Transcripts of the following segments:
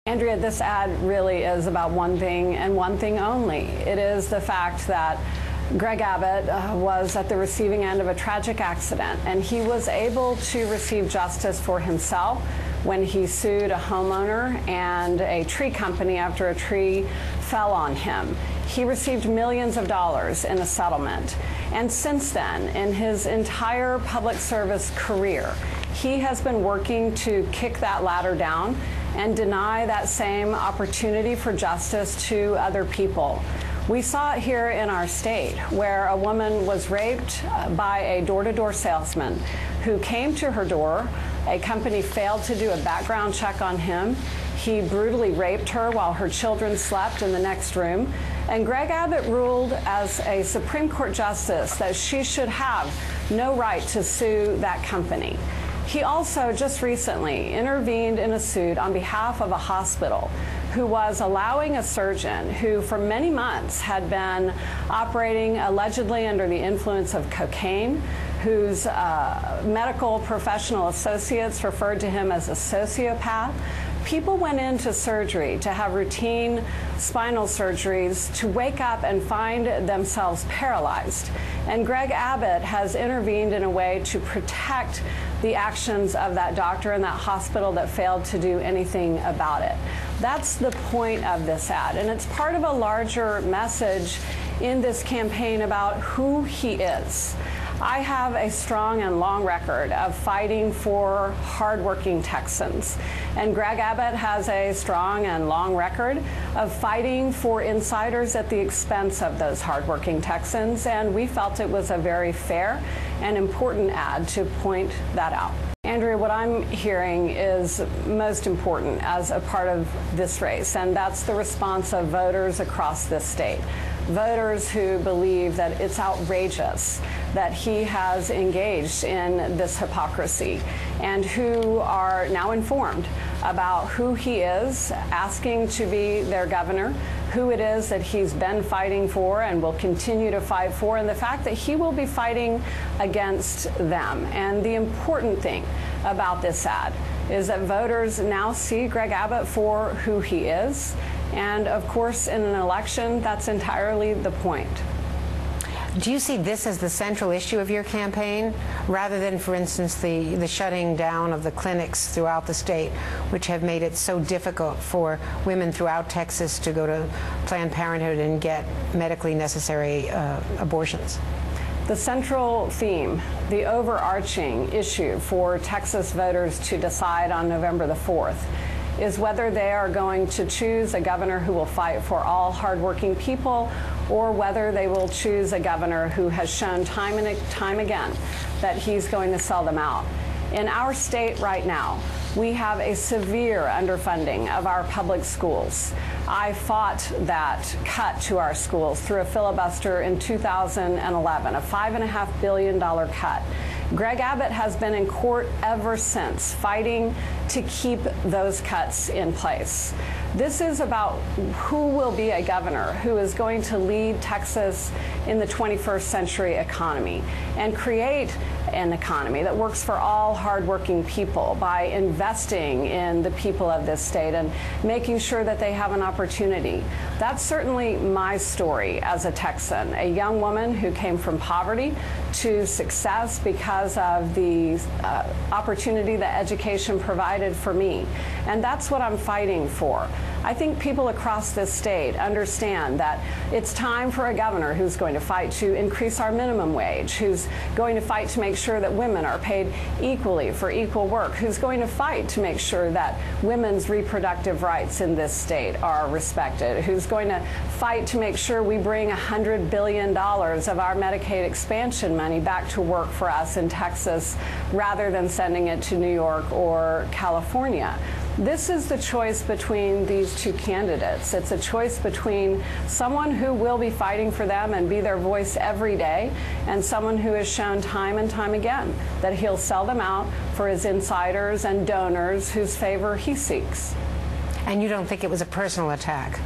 Andrea, this ad really is about one thing and one thing only. It is the fact that Greg Abbott was at the receiving end of a tragic accident, and he was able to receive justice for himself when he sued a homeowner and a tree company after a tree fell on him. He received millions of dollars in a settlement. And since then, in his entire public service career, he has been working to kick that ladder down and deny that same opportunity for justice to other people. We saw it here in our state, where a woman was raped by a door-to-door salesman who came to her door. A company failed to do a background check on him. He brutally raped her while her children slept in the next room. And Greg Abbott ruled as a Supreme Court justice that she should have no right to sue that company. He also just recently intervened in a suit on behalf of a hospital who was allowing a surgeon who for many months had been operating allegedly under the influence of cocaine, whose medical professional associates referred to him as a sociopath. People went into surgery to have routine spinal surgeries to wake up and find themselves paralyzed. And Greg Abbott has intervened in a way to protect the actions of that doctor and that hospital that failed to do anything about it. That's the point of this ad, and it's part of a larger message in this campaign about who he is. I have a strong and long record of fighting for hardworking Texans, and Greg Abbott has a strong and long record of fighting for insiders at the expense of those hardworking Texans, and we felt it was a very fair and important ad to point that out. Andrea, what I'm hearing is most important as a part of this race, and that's the response of voters across this state. Voters who believe that it's outrageous that he has engaged in this hypocrisy and who are now informed about who he is, asking to be their governor, who it is that he's been fighting for and will continue to fight for, and the fact that he will be fighting against them. And the important thing about this ad is that voters now see Greg Abbott for who he is. And of course, in an election, that's entirely the point. Do you see this as the central issue of your campaign, rather than, for instance, the shutting down of the clinics throughout the state, which have made it so difficult for women throughout Texas to go to Planned Parenthood and get medically necessary abortions? The central theme, the overarching issue for Texas voters to decide on November the 4th is whether they are going to choose a governor who will fight for all hardworking people, or whether they will choose a governor who has shown time and time again that he's going to sell them out. In our state right now, we have a severe underfunding of our public schools. I fought that cut to our schools through a filibuster in 2011, a $5.5 billion cut. Greg Abbott has been in court ever since, fighting to keep those cuts in place. This is about who will be a governor who is going to lead Texas in the 21st century economy and create an economy that works for all hardworking people by investing in the people of this state and making sure that they have an opportunity. That's certainly my story as a Texan, a young woman who came from poverty to success because of the opportunity that education provided for me. And that's what I'm fighting for. I think people across this state understand that it's time for a governor who's going to fight to increase our minimum wage, who's going to fight to make sure that women are paid equally for equal work, who's going to fight to make sure that women's reproductive rights in this state are respected, who's going to fight to make sure we bring $100 billion of our Medicaid expansion money back to work for us in Texas rather than sending it to New York or California. This is the choice between these two candidates. It's a choice between someone who will be fighting for them and be their voice every day, and someone who has shown time and time again that he'll sell them out for his insiders and donors whose favor he seeks. And you don't think it was a personal attack?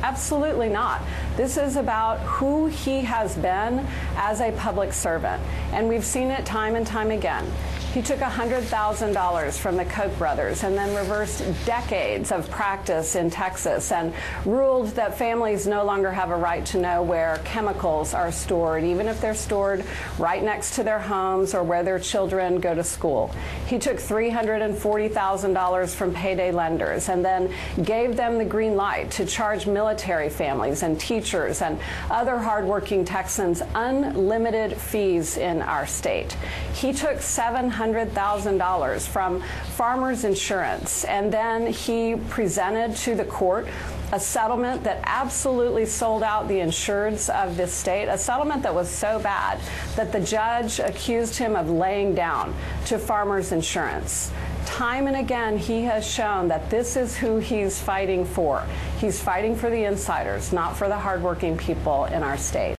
Absolutely not. This is about who he has been as a public servant, and we've seen it time and time again. He took $100,000 from the Koch brothers and then reversed decades of practice in Texas and ruled that families no longer have a right to know where chemicals are stored, even if they're stored right next to their homes or where their children go to school. He took $340,000 from payday lenders and then gave them the green light to charge military families and teachers and other hardworking Texans unlimited fees in our state. He took $700,000 from farmers insurance, and then he presented to the court a settlement that absolutely sold out the insureds of this state, a settlement that was so bad that the judge accused him of laying down to farmers insurance. Time and again, he has shown that this is who he's fighting for. He's fighting for the insiders, not for the hardworking people in our state.